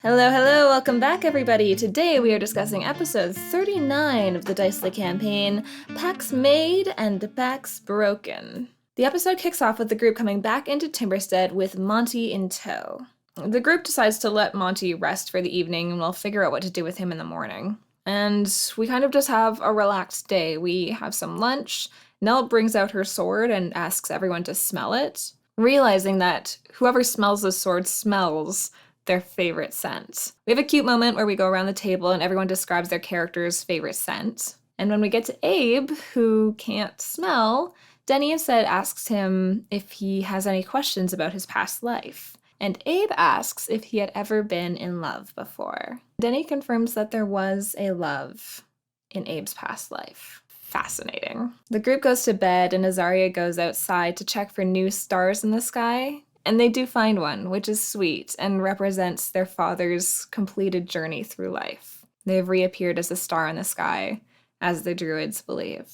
Hello, hello, welcome back everybody. Today we are discussing episode 39 of the Dicely campaign, Pacts Made and Pacts Broken. The episode kicks off with the group coming back into Timberstead with Monty in tow. The group decides to let Monty rest for the evening and will figure out what to do with him in the morning. And we kind of just have a relaxed day. We have some lunch. Nell brings out her sword and asks everyone to smell it, realizing that whoever smells the sword smells their favorite scent. We have a cute moment where we go around the table and everyone describes their character's favorite scent. And when we get to Abe, who can't smell, Denny instead asks him if he has any questions about his past life. And Abe asks if he had ever been in love before. Denny confirms that there was a love in Abe's past life. Fascinating. The group goes to bed and Azaria goes outside to check for new stars in the sky. And they do find one, which is sweet and represents their father's completed journey through life. They have reappeared as a star in the sky, as the druids believe.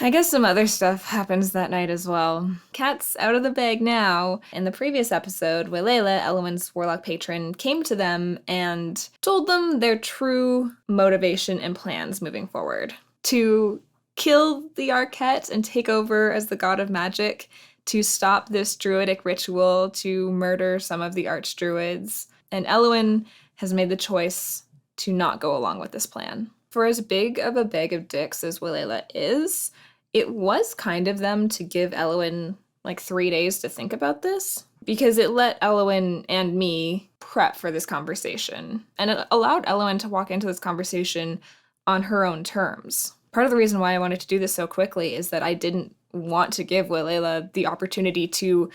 I guess some other stuff happens that night as well. Cat's out of the bag now. In the previous episode, Uilela, Elowyn's warlock patron, came to them and told them their true motivation and plans moving forward. To kill the Arquette and take over as the god of magic, to stop this druidic ritual, to murder some of the archdruids. And Elowyn has made the choice to not go along with this plan. For as big of a bag of dicks as Uilela is, it was kind of them to give Elowyn like 3 days to think about this, because it let Elowyn and me prep for this conversation. And it allowed Elowyn to walk into this conversation on her own terms. Part of the reason why I wanted to do this so quickly is that I didn't want to give Uilela the opportunity to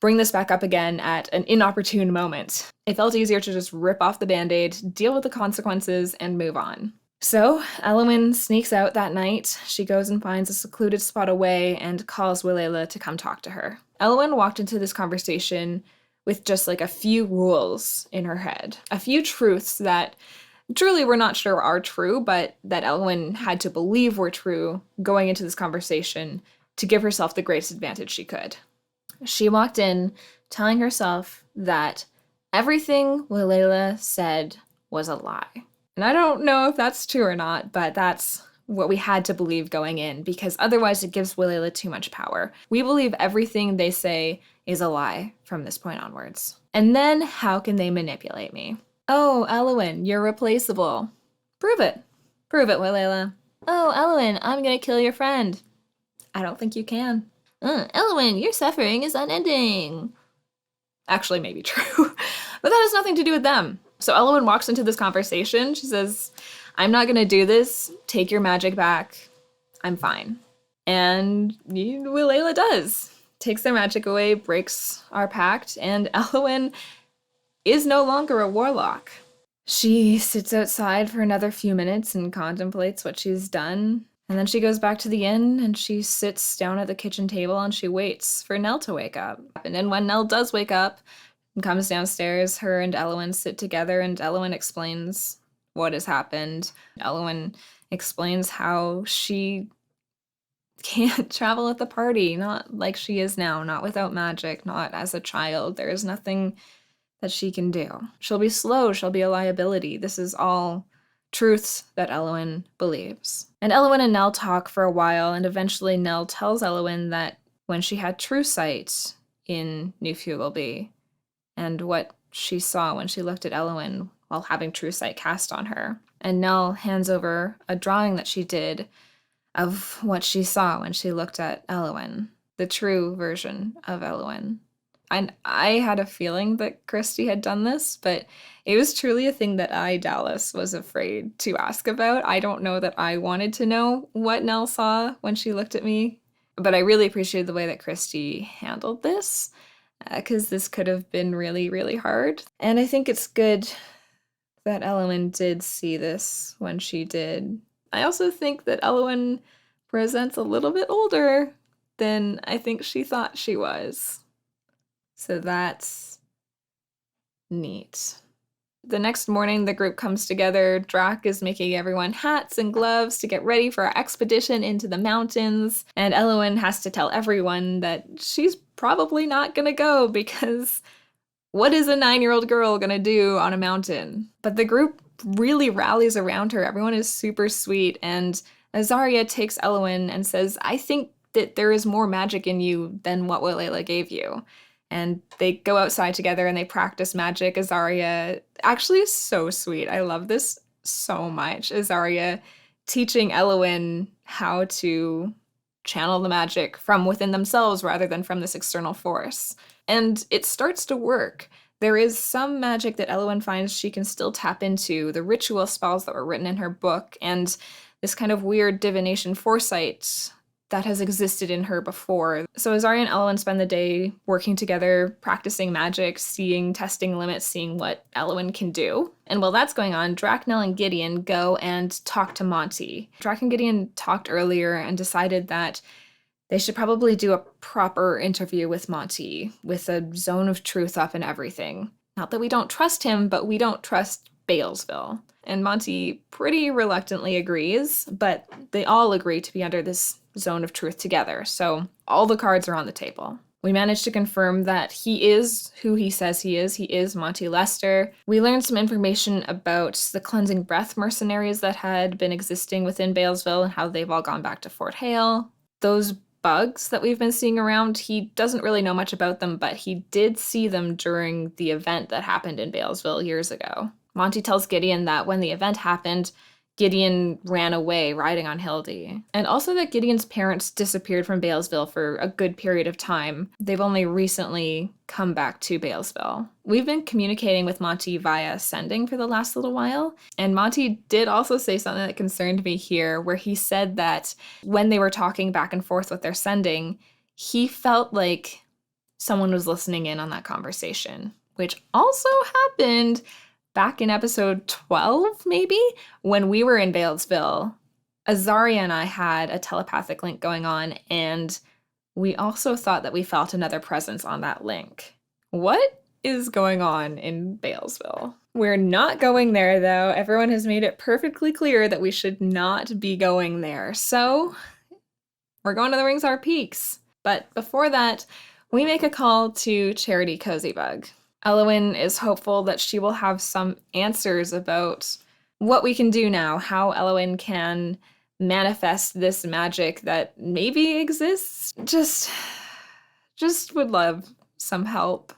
bring this back up again at an inopportune moment. It felt easier to just rip off the band-aid, deal with the consequences, and move on. So, Elowyn sneaks out that night. She goes and finds a secluded spot away and calls Uilela to come talk to her. Elowyn walked into this conversation with just like a few rules in her head. A few truths that truly we're not sure are true, but that Elowyn had to believe were true going into this conversation to give herself the greatest advantage she could. She walked in telling herself that everything Uilela said was a lie. And I don't know if that's true or not, but that's what we had to believe going in, because otherwise it gives Uilela too much power. We believe everything they say is a lie from this point onwards. And then how can they manipulate me? Oh, Elowyn, you're replaceable. Prove it. Prove it, Uilela. Oh, Elowyn, I'm gonna kill your friend. I don't think you can. Elowyn, your suffering is unending. Actually, maybe true. But that has nothing to do with them. So Elowyn walks into this conversation. She says, I'm not gonna do this. Take your magic back. I'm fine. And Uilela does. Takes their magic away, breaks our pact, and Elowyn is no longer a warlock. She sits outside for another few minutes and contemplates what she's done. And then she goes back to the inn and she sits down at the kitchen table and she waits for Nell to wake up. And then when Nell does wake up and comes downstairs, her and Elowyn sit together and Elowyn explains what has happened. Elowyn explains how she can't travel at the party, not like she is now, not without magic, not as a child. There is nothing that she can do. She'll be slow, she'll be a liability. This is all truths that Elowyn believes. And Elowyn and Nell talk for a while, and eventually Nell tells Elowyn that when she had true sight in New Fugalby, and what she saw when she looked at Elowyn while having true sight cast on her. And Nell hands over a drawing that she did of what she saw when she looked at Elowyn, the true version of Elowyn. And I had a feeling that Christy had done this, but it was truly a thing that I, Dallis, was afraid to ask about. I don't know that I wanted to know what Nell saw when she looked at me, but I really appreciated the way that Christy handled this, because this could have been really, really hard. And I think it's good that Elowyn did see this when she did. I also think that Elowyn presents a little bit older than I think she thought she was. So that's neat. The next morning, the group comes together. Drac is making everyone hats and gloves to get ready for our expedition into the mountains. And Elowyn has to tell everyone that she's probably not gonna go because What is a 9-year-old girl gonna do on a mountain? But the group really rallies around her. Everyone is super sweet, and Azaria takes Elowyn and says, I think that there is more magic in you than what Uilela gave you. And they go outside together and they practice magic. Azaria actually is so sweet. I love this so much. Azaria teaching Elowyn how to channel the magic from within themselves rather than from this external force. And it starts to work. There is some magic that Elowyn finds she can still tap into, the ritual spells that were written in her book, and this kind of weird divination foresight that has existed in her before. So Azaria and Elowyn spend the day working together, practicing magic, testing limits, seeing what Elowyn can do. And while that's going on, Draknell and Gideon go and talk to Monty. Drak and Gideon talked earlier and decided that they should probably do a proper interview with Monty, with a zone of truth up and everything. Not that we don't trust him, but we don't trust Balesville. And Monty pretty reluctantly agrees, but they all agree to be under this zone of truth together, so all the cards are on the table. We managed to confirm that he is who he says he is Monty Lester. We learned some information about the Cleansing Breath mercenaries that had been existing within Balesville and how they've all gone back to Fort Hale. Those bugs that we've been seeing around, he doesn't really know much about them, but he did see them during the event that happened in Balesville years ago. Monty tells Gideon that when the event happened, Gideon ran away riding on Hildy. And also that Gideon's parents disappeared from Balesville for a good period of time. They've only recently come back to Balesville. We've been communicating with Monty via sending for the last little while. And Monty did also say something that concerned me here, where he said that when they were talking back and forth with their sending, he felt like someone was listening in on that conversation, which also happened back in episode 12, maybe, when we were in Balesville. Azaria and I had a telepathic link going on, and we also thought that we felt another presence on that link. What is going on in Balesville? We're not going there, though. Everyone has made it perfectly clear that we should not be going there. So we're going to the Ringsar Peaks. But before that, we make a call to Charity Cozybug. Elowyn is hopeful that she will have some answers about what we can do now, how Elowyn can manifest this magic that maybe exists. Just would love some help,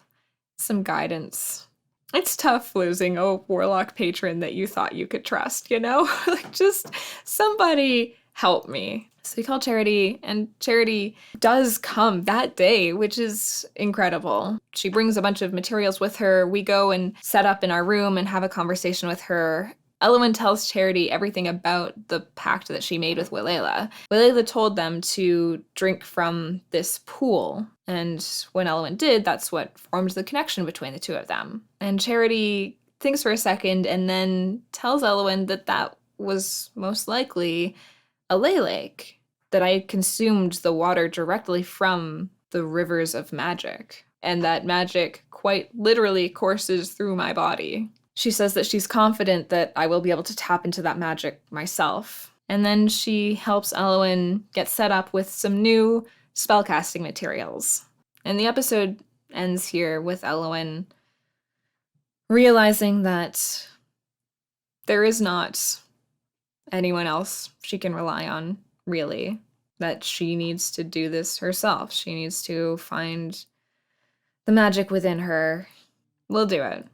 some guidance. It's tough losing a warlock patron that you thought you could trust, you know? Like, just somebody help me. So we call Charity, and Charity does come that day, which is incredible. She brings a bunch of materials with her. We go and set up in our room and have a conversation with her. Elowyn tells Charity everything about the pact that she made with Uilela. Uilela told them to drink from this pool, and when Elowyn did, that's what formed the connection between the two of them. And Charity thinks for a second and then tells Elowyn that that was most likely a ley lake, that I consumed the water directly from the rivers of magic, and that magic quite literally courses through my body. She says that she's confident that I will be able to tap into that magic myself. And then she helps Elowyn get set up with some new spellcasting materials. And the episode ends here with Elowyn realizing that there is not anyone else she can rely on, really, that she needs to do this herself. She needs to find the magic within her. We'll do it.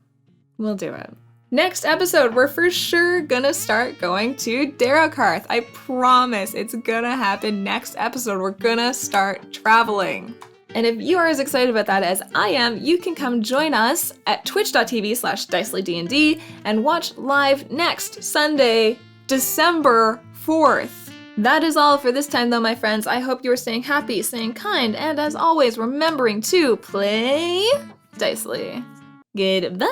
We'll do it. Next episode, we're for sure gonna start going to Darrokarth. I promise it's gonna happen next episode. We're gonna start traveling. And if you are as excited about that as I am, you can come join us at twitch.tv/DicelyDND and watch live next Sunday, December 4th. That is all for this time though, my friends. I hope you are staying happy, staying kind, and as always, remembering to play dicely. Goodbye!